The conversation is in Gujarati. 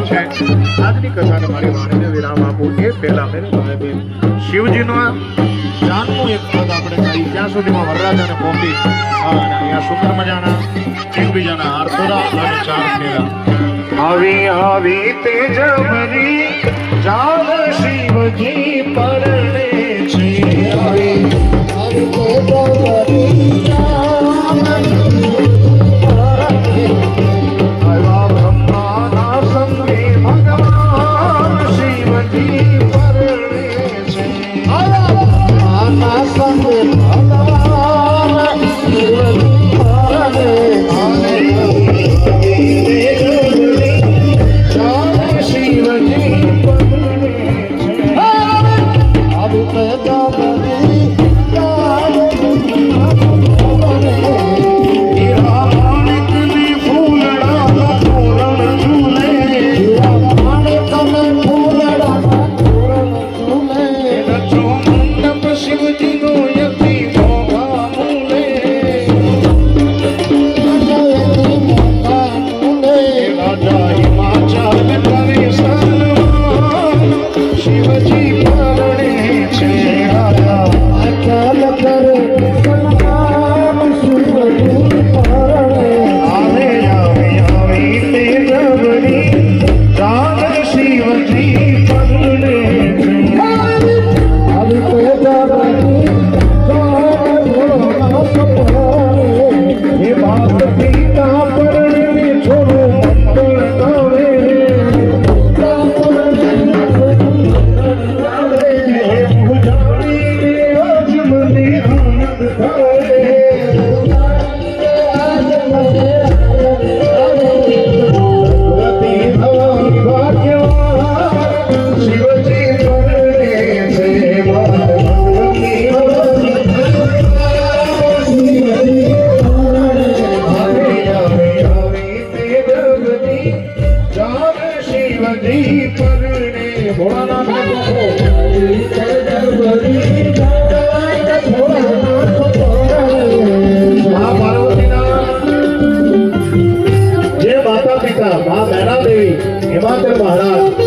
છે આજની કથાને મારી વાણીને વિરામ આપું એ પહેલા મેરે સાહેબે શિવજીનો જાનનું એક પદ આપણે કહી ત્યાં સુધીમાં વરરાજાને પહોંચી અને અહીંયા સુંદર મજાના એકબીજાના હારતોરા અને ચાર ફેરા આવી આવી તેજ ભરી જાન શિવજી પરણે છે આવી આવી તેજ ભરી हिमाचल महाराज